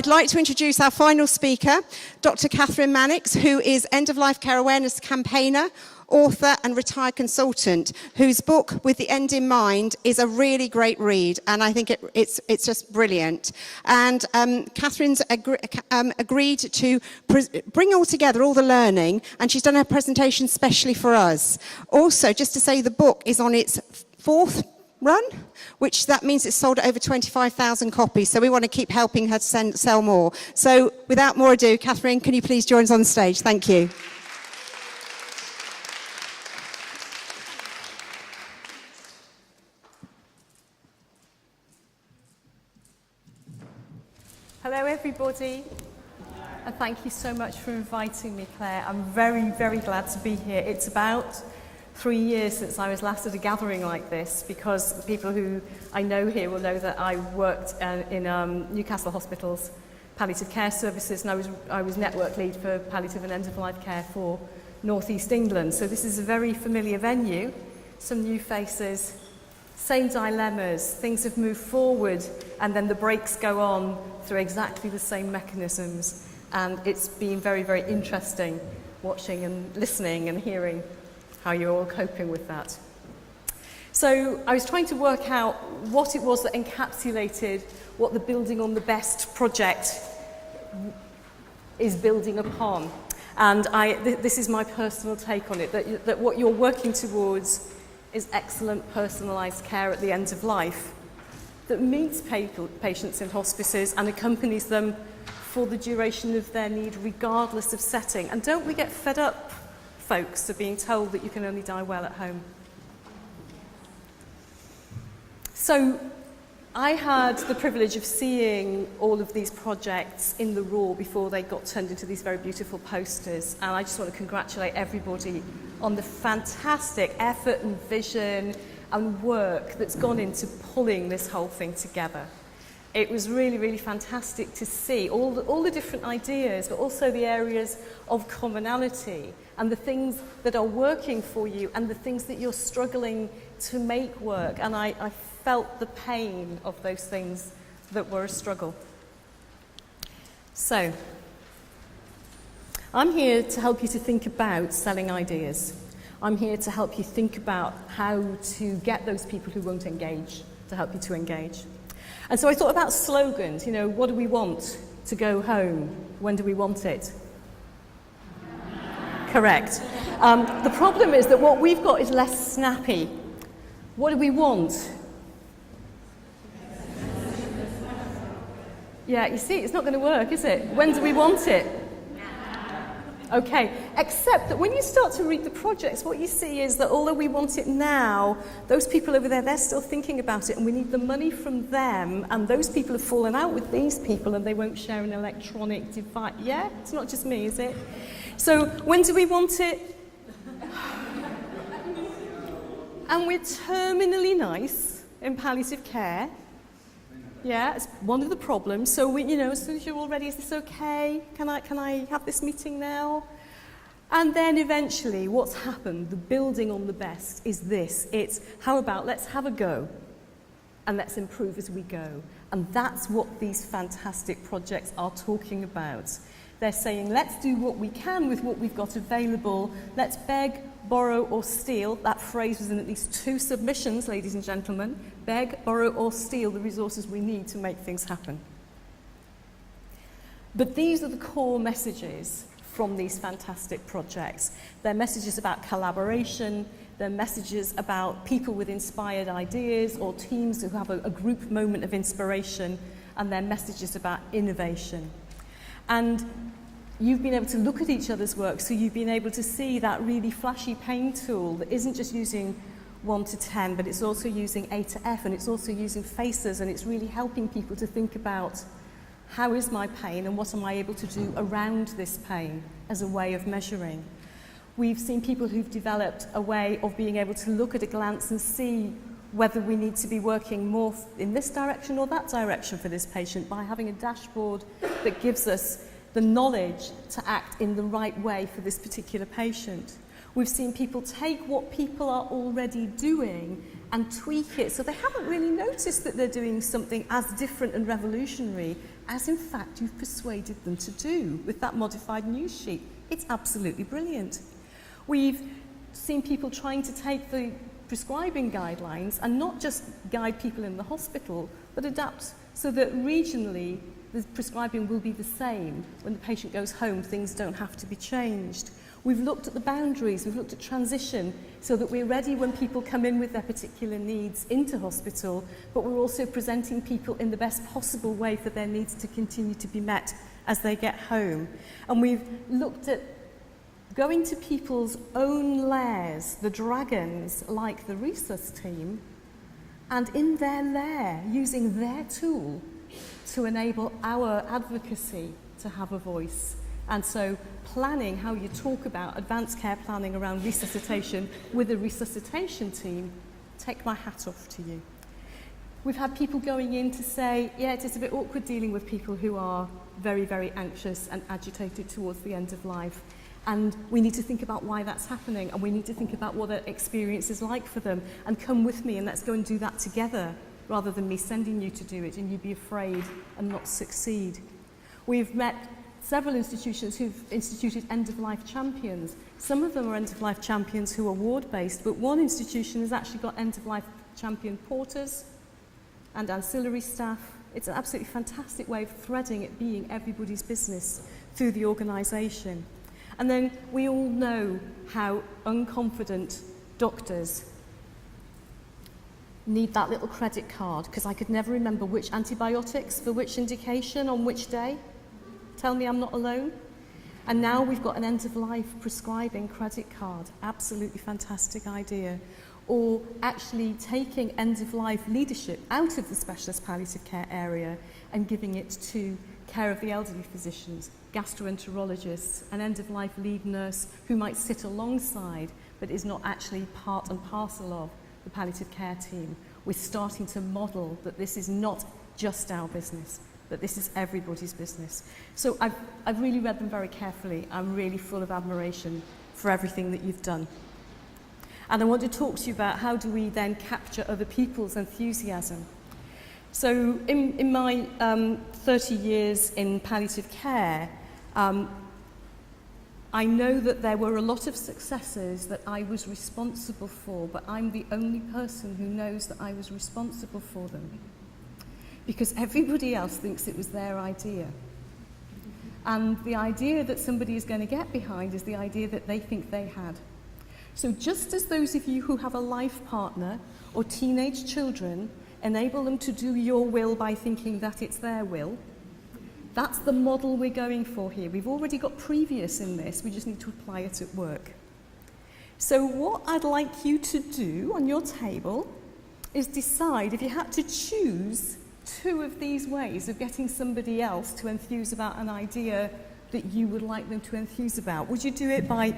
I'd like to introduce our final speaker, Dr. Kathryn Mannix, who is End-of-Life Care Awareness campaigner, author and retired consultant, whose book, With the End in Mind, is a really great read, and I think it's just brilliant. And Kathryn's agreed to bring all together all the learning, and she's done her presentation specially for us. Also, just to say, the book is on its 4th run, which that means it's sold at over 25,000 copies, so we want to keep helping her sell more. So without more ado, Kathryn, can you please join us on stage? Thank you. Hello everybody, and thank you so much for inviting me, Claire. I'm very, very glad to be here. It's about 3 years since I was last at a gathering like this, because people who I know here will know that I worked in Newcastle Hospital's palliative care services, and I was network lead for palliative and end-of-life care for North East England. So this is a very familiar venue, some new faces, same dilemmas, things have moved forward, and then the brakes go on through exactly the same mechanisms. And it's been very, very interesting watching and listening and hearing how you're all coping with that. So I was trying to work out what it was that encapsulated what the Building on the Best project is building upon. And this is my personal take on it, that what you're working towards is excellent personalised care at the end of life that meets patients in hospices and accompanies them for the duration of their need, regardless of setting. And don't we get fed up, folks, of being told that you can only die well at home? So I had the privilege of seeing all of these projects in the raw before they got turned into these very beautiful posters, and I just want to congratulate everybody on the fantastic effort and vision and work that's gone into pulling this whole thing together. It was really, really fantastic to see all the different ideas, but also the areas of commonality and the things that are working for you and the things that you're struggling to make work. And I felt the pain of those things that were a struggle. So, I'm here to help you to think about selling ideas. I'm here to help you think about how to get those people who won't engage to help you to engage. And so I thought about slogans. You know, what do we want to go home? When do we want it? Correct. The problem is that what we've got is less snappy. What do we want? Yeah, you see, it's not going to work, is it? When do we want it? Okay, except that when you start to read the projects, what you see is that although we want it now, those people over there, they're still thinking about it, and we need the money from them, and those people have fallen out with these people, and they won't share an electronic device. Yeah? It's not just me, is it? So, when do we want it? And we're terminally nice in palliative care. Yeah, it's one of the problems. So we, as soon as you're all ready, is this okay? Can I have this meeting now? And then eventually, what's happened, the building on the best, is this. It's, how about let's have a go, and let's improve as we go. And that's what these fantastic projects are talking about. They're saying, let's do what we can with what we've got available. Let's beg, borrow, or steal. That phrase was in at least 2 submissions, ladies and gentlemen. Beg, borrow, or steal the resources we need to make things happen. But these are the core messages from these fantastic projects. They're messages about collaboration. They're messages about people with inspired ideas or teams who have a group moment of inspiration. And they're messages about innovation. And you've been able to look at each other's work, so you've been able to see that really flashy pain tool that isn't just using 1 to 10, but it's also using A to F, and it's also using faces, and it's really helping people to think about how is my pain and what am I able to do around this pain as a way of measuring. We've seen people who've developed a way of being able to look at a glance and see whether we need to be working more in this direction or that direction for this patient by having a dashboard that gives us the knowledge to act in the right way for this particular patient. We've seen people take what people are already doing and tweak it, so they haven't really noticed that they're doing something as different and revolutionary as in fact you've persuaded them to do with that modified news sheet. It's absolutely brilliant. We've seen people trying to take the prescribing guidelines and not just guide people in the hospital, but adapt so that regionally the prescribing will be the same. When the patient goes home, things don't have to be changed. We've looked at the boundaries, we've looked at transition so that we're ready when people come in with their particular needs into hospital, but we're also presenting people in the best possible way for their needs to continue to be met as they get home. And we've looked at going to people's own lairs, the dragons like the resus team, and in their lair, using their tool to enable our advocacy to have a voice. And so planning how you talk about advanced care planning around resuscitation with a resuscitation team, take my hat off to you. We've had people going in to say, yeah, it is a bit awkward dealing with people who are very, very anxious and agitated towards the end of life. And we need to think about why that's happening, and we need to think about what that experience is like for them, and come with me and let's go and do that together, rather than me sending you to do it and you be afraid and not succeed. We've met several institutions who've instituted end-of-life champions. Some of them are end-of-life champions who are ward-based, but one institution has actually got end-of-life champion porters and ancillary staff. It's an absolutely fantastic way of threading it being everybody's business through the organisation. And then we all know how unconfident doctors need that little credit card, because I could never remember which antibiotics for which indication on which day. Tell me I'm not alone. And now we've got an end-of-life prescribing credit card. Absolutely fantastic idea. Or actually taking end-of-life leadership out of the specialist palliative care area and giving it to care of the elderly physicians, gastroenterologists, an end-of-life lead nurse who might sit alongside but is not actually part and parcel of the palliative care team. We're starting to model that this is not just our business, that this is everybody's business. So I've really read them very carefully. I'm really full of admiration for everything that you've done. And I want to talk to you about how do we then capture other people's enthusiasm. So in my 30 years in palliative care, I know that there were a lot of successes that I was responsible for, but I'm the only person who knows that I was responsible for them, because everybody else thinks it was their idea. And the idea that somebody is going to get behind is the idea that they think they had. So just as those of you who have a life partner or teenage children enable them to do your will by thinking that it's their will, that's the model we're going for here. We've already got previous in this, we just need to apply it at work. So what I'd like you to do on your table is decide if you had to choose two of these ways of getting somebody else to enthuse about an idea that you would like them to enthuse about. Would you do it by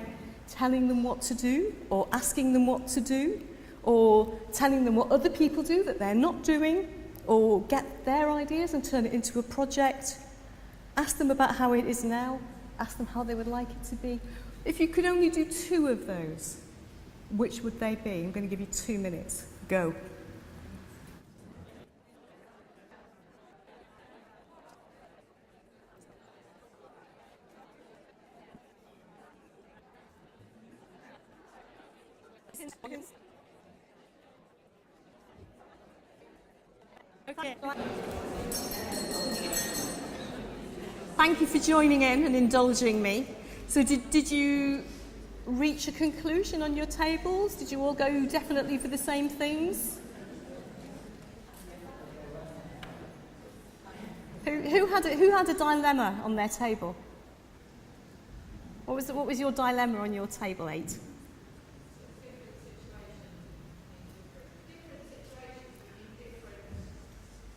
telling them what to do, or asking them what to do, or telling them what other people do that they're not doing, or get their ideas and turn it into a project? Ask them about how it is now, ask them how they would like it to be. If you could only do two of those, which would they be? I'm going to give you 2 minutes. Go. Okay. Thank you for joining in and indulging me. So did you reach a conclusion on your tables? Did you all go definitely for the same things? Who had a dilemma on their table? What was your dilemma on your table, 8?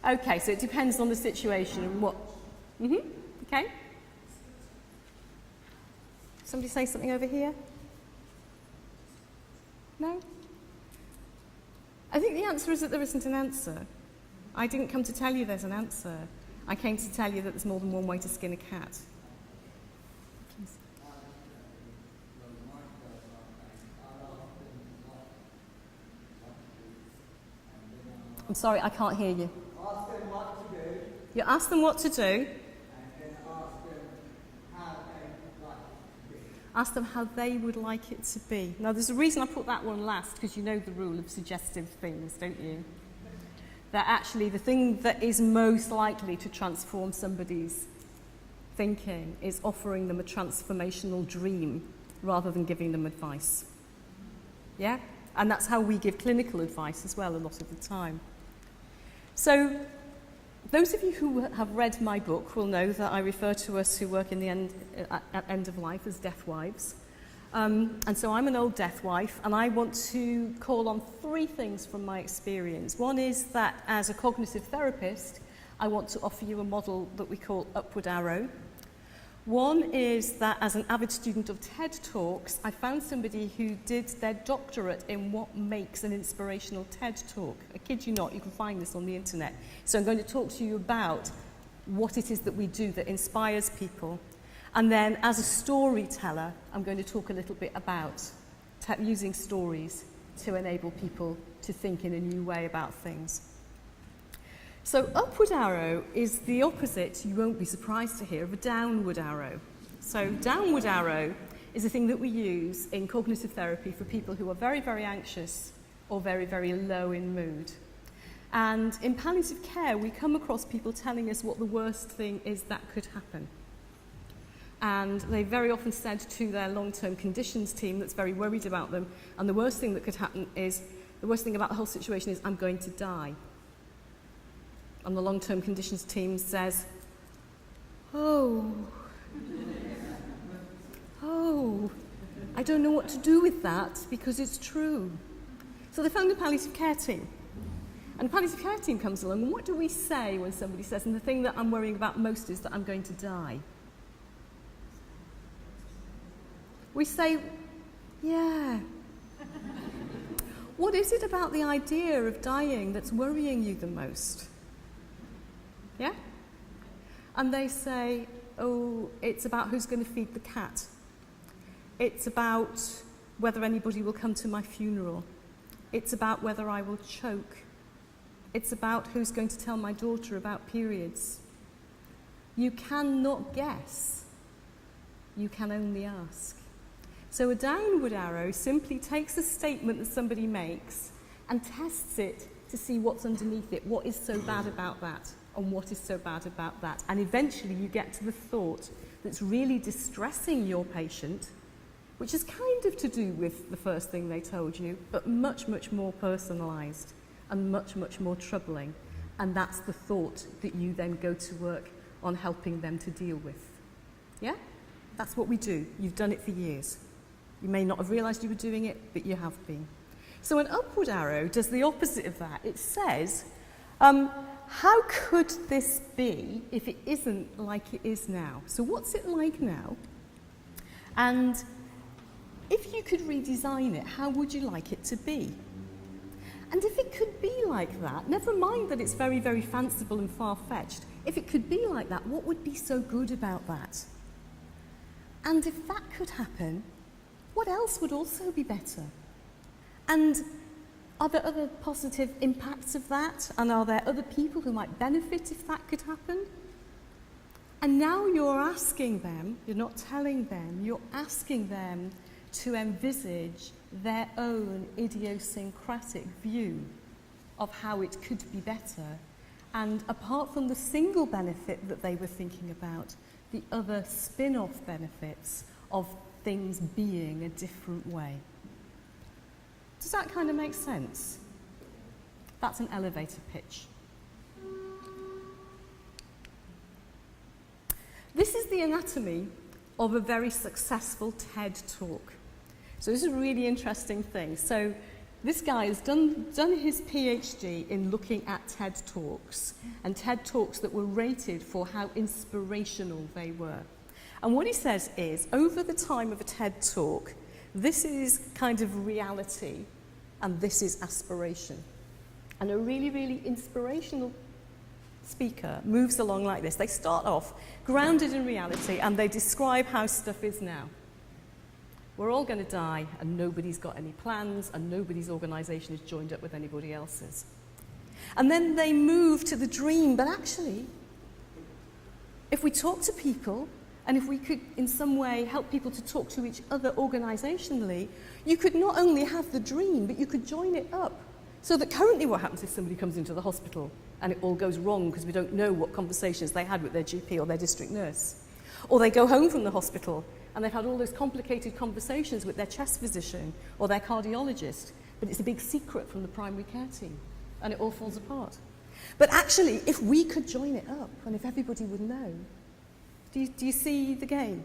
Okay, so it depends on the situation and what. Okay. Somebody say something over here? No? I think the answer is that there isn't an answer. I didn't come to tell you there's an answer. I came to tell you that there's more than one way to skin a cat. I'm sorry, I can't hear you. Ask them what to do, You ask them what to do, and then ask them how they would like it to be. ask them how they would like it to be. Now, there's a reason I put that one last, because you know the rule of suggestive things, don't you? That actually the thing that is most likely to transform somebody's thinking is offering them a transformational dream rather than giving them advice. Yeah? And that's how we give clinical advice as well a lot of the time. So, those of you who have read my book will know that I refer to us who work in the at end of life as death wives. And so I'm an old death wife, and I want to call on 3 things from my experience. One is that as a cognitive therapist, I want to offer you a model that we call Upward Arrow. One is that as an avid student of TED Talks, I found somebody who did their doctorate in what makes an inspirational TED Talk. I kid you not, you can find this on the internet. So I'm going to talk to you about what it is that we do that inspires people. And then as a storyteller, I'm going to talk a little bit about using stories to enable people to think in a new way about things. So upward arrow is the opposite, you won't be surprised to hear, of a downward arrow. So downward arrow is a thing that we use in cognitive therapy for people who are very, very anxious or very, very low in mood. And in palliative care, we come across people telling us what the worst thing is that could happen. And they very often said to their long-term conditions team that's very worried about them, and the worst thing that could happen is, the worst thing about the whole situation is, I'm going to die. And the long-term conditions team says, oh, I don't know what to do with that because it's true. So they found the palliative care team. And the palliative care team comes along, and what do we say when somebody says, and the thing that I'm worrying about most is that I'm going to die? We say, yeah. What is it about the idea of dying that's worrying you the most? Yeah? And they say, oh, it's about who's going to feed the cat. It's about whether anybody will come to my funeral. It's about whether I will choke. It's about who's going to tell my daughter about periods. You cannot guess. You can only ask. So a downward arrow simply takes a statement that somebody makes and tests it to see what's underneath it. What is so bad about that? And what is so bad about that? And eventually you get to the thought that's really distressing your patient, which is kind of to do with the first thing they told you, but much, much more personalised and much, much more troubling. And that's the thought that you then go to work on helping them to deal with. Yeah? That's what we do. You've done it for years. You may not have realised you were doing it, but you have been. So an upward arrow does the opposite of that. It says, how could this be if it isn't like it is now? So what's it like now? And if you could redesign it, how would you like it to be? And if it could be like that, never mind that it's very, very fanciful and far-fetched, if it could be like that, what would be so good about that? And if that could happen, what else would also be better? And are there other positive impacts of that? And are there other people who might benefit if that could happen? And now you're asking them, you're not telling them, you're asking them to envisage their own idiosyncratic view of how it could be better. And apart from the single benefit that they were thinking about, the other spin-off benefits of things being a different way. Does that kind of make sense? That's an elevator pitch. This is the anatomy of a very successful TED Talk. So this is a really interesting thing. So this guy has done his PhD in looking at TED Talks, and TED Talks that were rated for how inspirational they were. And what he says is, over the time of a TED Talk, this is kind of reality, and this is aspiration. And a really, really inspirational speaker moves along like this. They start off grounded in reality, and they describe how stuff is now. We're all going to die, and nobody's got any plans, and nobody's organisation is joined up with anybody else's. And then they move to the dream. But actually, if we talk to people, and if we could in some way help people to talk to each other organisationally, you could not only have the dream, but you could join it up. So that currently what happens if somebody comes into the hospital and it all goes wrong because we don't know what conversations they had with their GP or their district nurse. Or they go home from the hospital and they've had all those complicated conversations with their chest physician or their cardiologist, but it's a big secret from the primary care team and it all falls apart. But actually, if we could join it up and if everybody would know, do you see the game?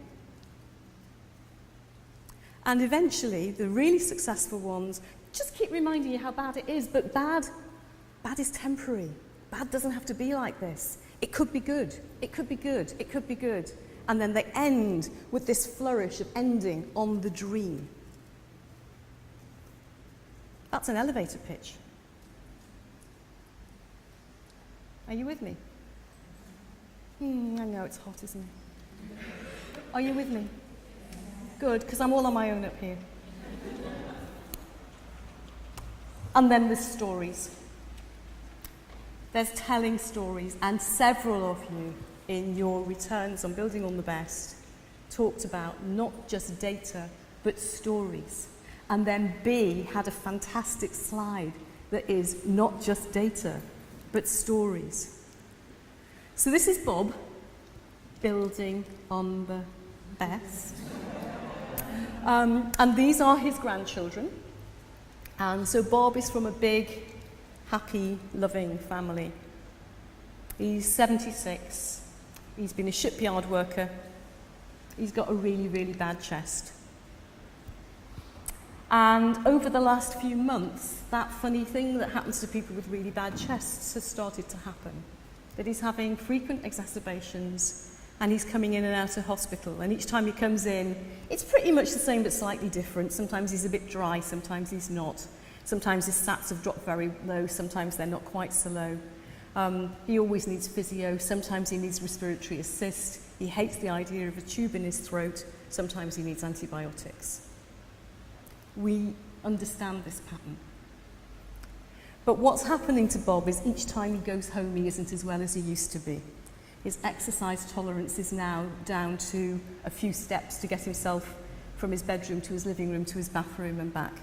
And eventually, the really successful ones just keep reminding you how bad it is, but bad is temporary. Bad doesn't have to be like this. It could be good, it could be good, it could be good. And then they end with this flourish of ending on the dream. That's an elevator pitch. Are you with me? I know it's hot, isn't it? Are you with me? Good, because I'm all on my own up here. And then there's stories. There's telling stories, and several of you in your returns on Building on the Best talked about not just data, but stories. And then B had a fantastic slide that is not just data, but stories. So this is Bob, Building on the Best. And these are his grandchildren. And so Bob is from a big, happy, loving family. He's 76. He's been a shipyard worker. He's got a really, really bad chest. And over the last few months, that funny thing that happens to people with really bad chests has started to happen. That he's having frequent exacerbations and he's coming in and out of hospital. And each time he comes in, it's pretty much the same but slightly different. Sometimes he's a bit dry, sometimes he's not. Sometimes his stats have dropped very low, sometimes they're not quite so low. He always needs physio, sometimes he needs respiratory assist. He hates the idea of a tube in his throat, sometimes he needs antibiotics. We understand this pattern. But what's happening to Bob is each time he goes home, he isn't as well as he used to be. His exercise tolerance is now down to a few steps to get himself from his bedroom to his living room to his bathroom and back.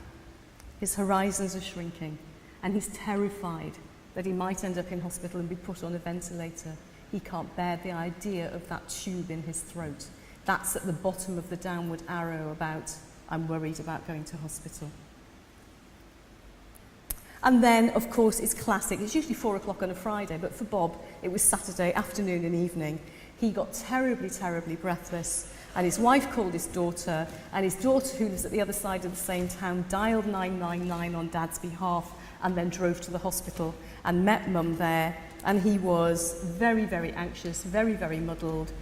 His horizons are shrinking, and he's terrified that he might end up in hospital and be put on a ventilator. He can't bear the idea of that tube in his throat. That's at the bottom of the downward arrow about, I'm worried about going to hospital. And then, of course, it's classic. It's usually 4 o'clock on a Friday, but for Bob, it was Saturday afternoon and evening. He got terribly, terribly breathless, and his wife called his daughter, and his daughter, who lives at the other side of the same town, dialed 999 on Dad's behalf, and then drove to the hospital and met Mum there. And he was very, very anxious, very, very muddled,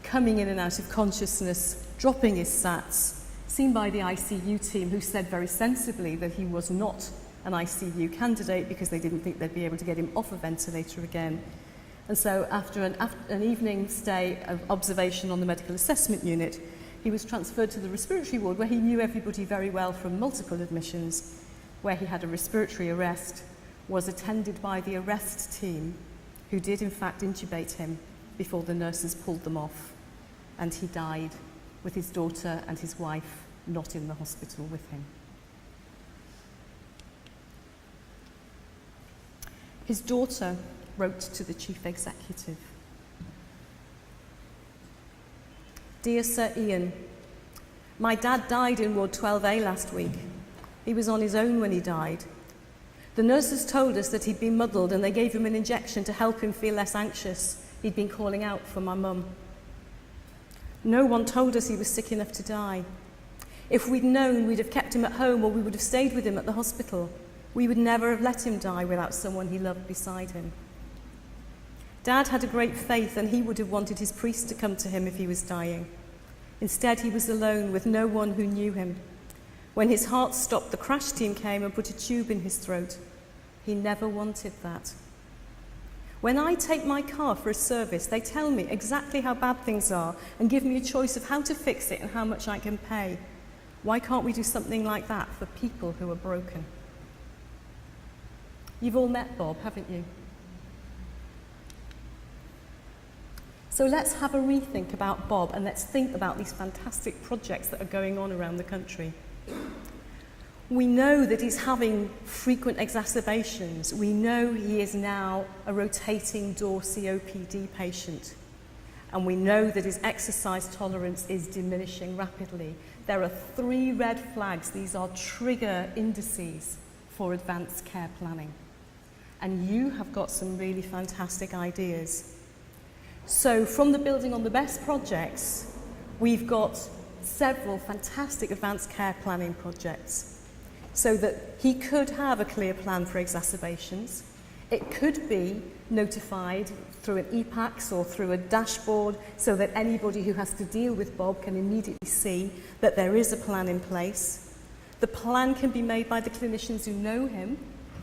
coming in and out of consciousness, dropping his sats, seen by the ICU team, who said very sensibly that he was not an ICU candidate because they didn't think they'd be able to get him off a ventilator again. And so after an evening stay of observation on the medical assessment unit, he was transferred to the respiratory ward, where he knew everybody very well from multiple admissions, where he had a respiratory arrest, was attended by the arrest team, who did in fact intubate him before the nurses pulled them off, and he died with his daughter and his wife not in the hospital with him. His daughter wrote to the chief executive. Dear Sir Ian, my dad died in Ward 12A last week. He was on his own when he died. The nurses told us that he'd been muddled and they gave him an injection to help him feel less anxious. He'd been calling out for my mum. No one told us he was sick enough to die. If we'd known, we'd have kept him at home, or we would have stayed with him at the hospital. We would never have let him die without someone he loved beside him. Dad had a great faith, and he would have wanted his priest to come to him if he was dying. Instead, he was alone with no one who knew him. When his heart stopped, the crash team came and put a tube in his throat. He never wanted that. When I take my car for a service, they tell me exactly how bad things are and give me a choice of how to fix it and how much I can pay. Why can't we do something like that for people who are broken? You've all met Bob, haven't you? So let's have a rethink about Bob, and let's think about these fantastic projects that are going on around the country. We know that he's having frequent exacerbations. We know he is now a rotating door COPD patient. And we know that his exercise tolerance is diminishing rapidly. There are 3 red flags. These are trigger indices for advanced care planning. And you have got some really fantastic ideas. So from the Building on the Best projects, we've got several fantastic advanced care planning projects, so that he could have a clear plan for exacerbations. It could be notified through an EPAX or through a dashboard, so that anybody who has to deal with Bob can immediately see that there is a plan in place. The plan can be made by the clinicians who know him,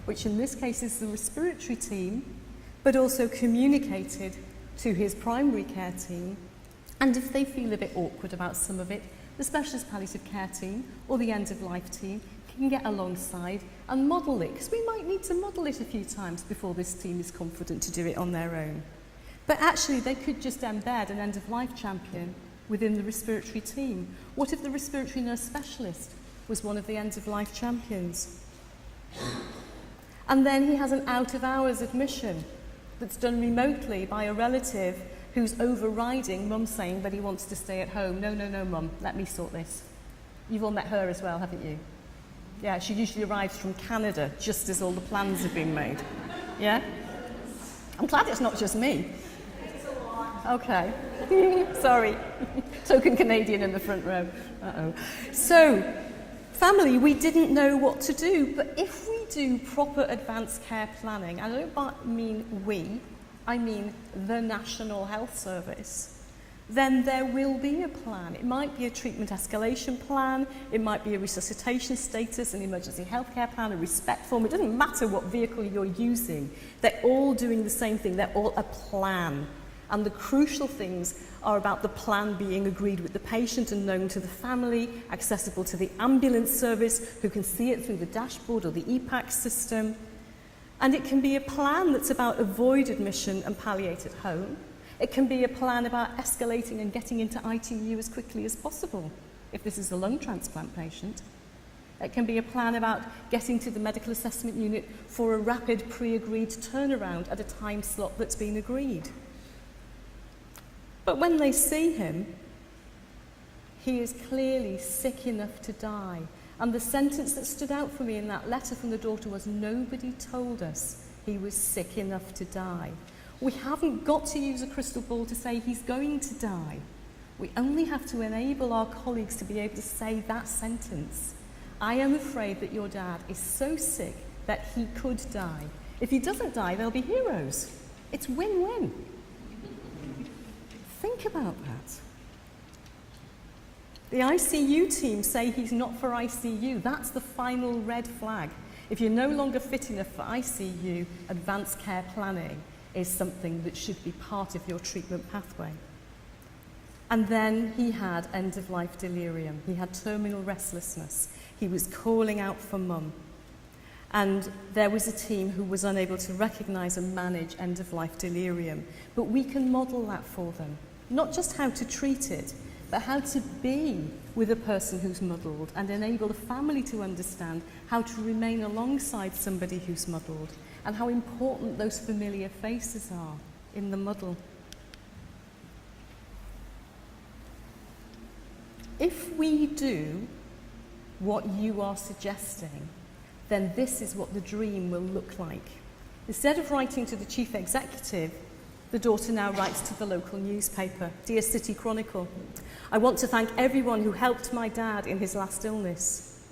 which in this case is the respiratory team, but also communicated to his primary care team. And if they feel a bit awkward about some of it, the specialist palliative care team or the end-of-life team can get alongside and model it, because we might need to model it a few times before this team is confident to do it on their own. But actually, they could just embed an end-of-life champion within the respiratory team. What if the respiratory nurse specialist was one of the end-of-life champions? And then he has an out-of-hours admission that's done remotely by a relative who's overriding mum saying that he wants to stay at home. No, no, no, mum, let me sort this. You've all met her as well, haven't you? Yeah, she usually arrives from Canada just as all the plans have been made. Yeah? I'm glad it's not just me. Okay. Sorry. Token Canadian in the front row. Uh-oh. So, family, we didn't know what to do, but if we do proper advanced care planning, and I don't mean we, I mean the National Health Service, then there will be a plan. It might be a treatment escalation plan, it might be a resuscitation status, an emergency healthcare plan, a respect form. It doesn't matter what vehicle you're using. They're all doing the same thing. They're all a plan. And the crucial things are about the plan being agreed with the patient and known to the family, accessible to the ambulance service, who can see it through the dashboard or the EPAC system. And it can be a plan that's about avoid admission and palliate at home. It can be a plan about escalating and getting into ITU as quickly as possible, if this is a lung transplant patient. It can be a plan about getting to the medical assessment unit for a rapid pre-agreed turnaround at a time slot that's been agreed. But when they see him, he is clearly sick enough to die. And the sentence that stood out for me in that letter from the daughter was, nobody told us he was sick enough to die. We haven't got to use a crystal ball to say he's going to die. We only have to enable our colleagues to be able to say that sentence. I am afraid that your dad is so sick that he could die. If he doesn't die, they'll be heroes. It's win-win. Think about that. The ICU team say he's not for ICU. That's the final red flag. If you're no longer fit enough for ICU, advanced care planning is something that should be part of your treatment pathway. And then he had end-of-life delirium. He had terminal restlessness. He was calling out for mum. And there was a team who was unable to recognise and manage end-of-life delirium. But we can model that for them. Not just how to treat it, but how to be with a person who's muddled and enable the family to understand how to remain alongside somebody who's muddled and how important those familiar faces are in the muddle. If we do what you are suggesting, then this is what the dream will look like. Instead of writing to the chief executive, the daughter now writes to the local newspaper. Dear City Chronicle, I want to thank everyone who helped my dad in his last illness.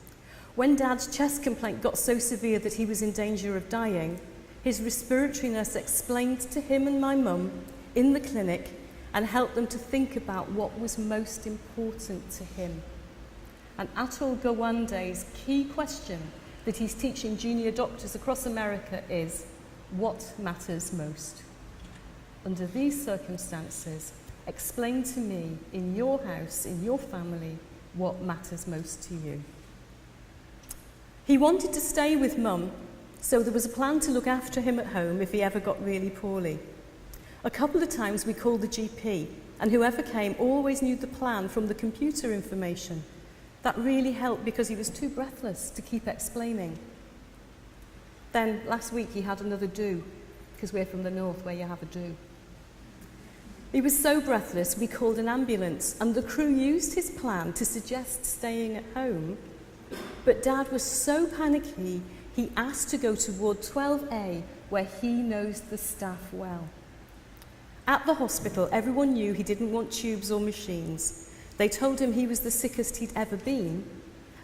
When Dad's chest complaint got so severe that he was in danger of dying, his respiratory nurse explained to him and my mum in the clinic and helped them to think about what was most important to him. And Atul Gawande's key question that he's teaching junior doctors across America is, what matters most? Under these circumstances, explain to me, in your house, in your family, what matters most to you. He wanted to stay with mum So there was a plan to look after him at home if he ever got really poorly. A couple of times we called the GP, and whoever came always knew the plan from the computer information. That really helped because he was too breathless to keep explaining. Then last week he had another do, because we're from the north where you have a do. He was so breathless we called an ambulance, and the crew used his plan to suggest staying at home. But Dad was so panicky, he asked to go to Ward 12A, where he knows the staff well. At the hospital, everyone knew he didn't want tubes or machines. They told him he was the sickest he'd ever been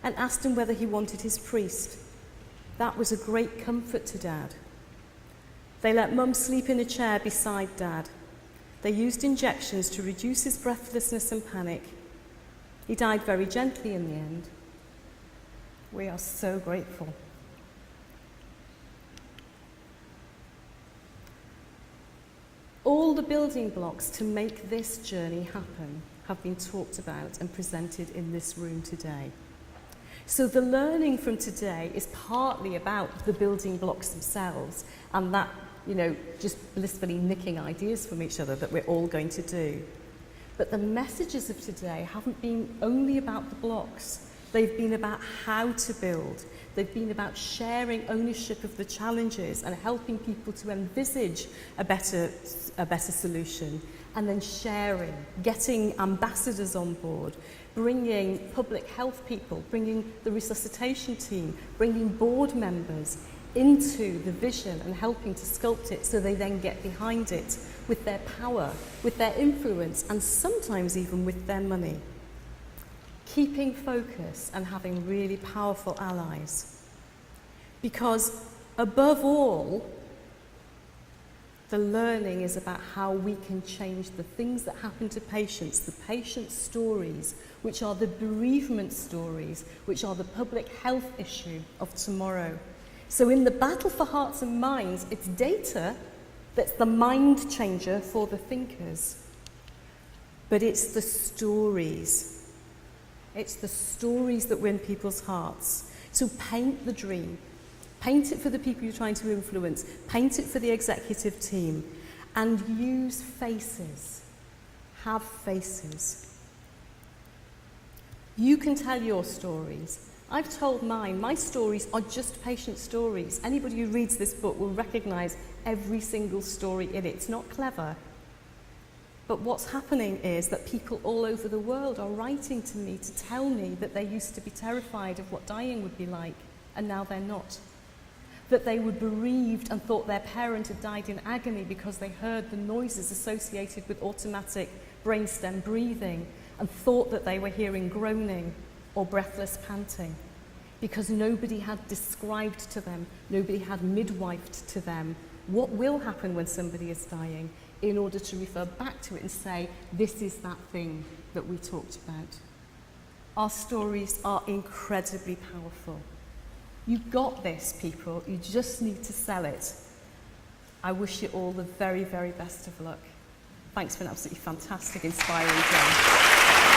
and asked him whether he wanted his priest. That was a great comfort to Dad. They let Mum sleep in a chair beside Dad. They used injections to reduce his breathlessness and panic. He died very gently in the end. We are so grateful. All the building blocks to make this journey happen have been talked about and presented in this room today. So the learning from today is partly about the building blocks themselves and that, just blissfully nicking ideas from each other that we're all going to do. But the messages of today haven't been only about the blocks. They've been about how to build. They've been about sharing ownership of the challenges and helping people to envisage a better solution, and then sharing, getting ambassadors on board, bringing public health people, bringing the resuscitation team, bringing board members into the vision and helping to sculpt it so they then get behind it with their power, with their influence, and sometimes even with their money. Keeping focus and having really powerful allies. Because above all, the learning is about how we can change the things that happen to patients, the patient stories, which are the bereavement stories, which are the public health issue of tomorrow. So in the battle for hearts and minds, it's data that's the mind changer for the thinkers. But it's the stories. It's the stories that win people's hearts. So paint the dream. Paint it for the people you're trying to influence. Paint it for the executive team. And use faces. Have faces. You can tell your stories. I've told mine. My stories are just patient stories. Anybody who reads this book will recognize every single story in it. It's not clever. But what's happening is that people all over the world are writing to me to tell me that they used to be terrified of what dying would be like, and now they're not. That they were bereaved and thought their parent had died in agony because they heard the noises associated with automatic brainstem breathing and thought that they were hearing groaning or breathless panting because nobody had described to them, nobody had midwifed to them what will happen when somebody is dying in order to refer back to it and say, this is that thing that we talked about. Our stories are incredibly powerful. You've got this, people. You just need to sell it. I wish you all the very, very best of luck. Thanks for an absolutely fantastic, inspiring day.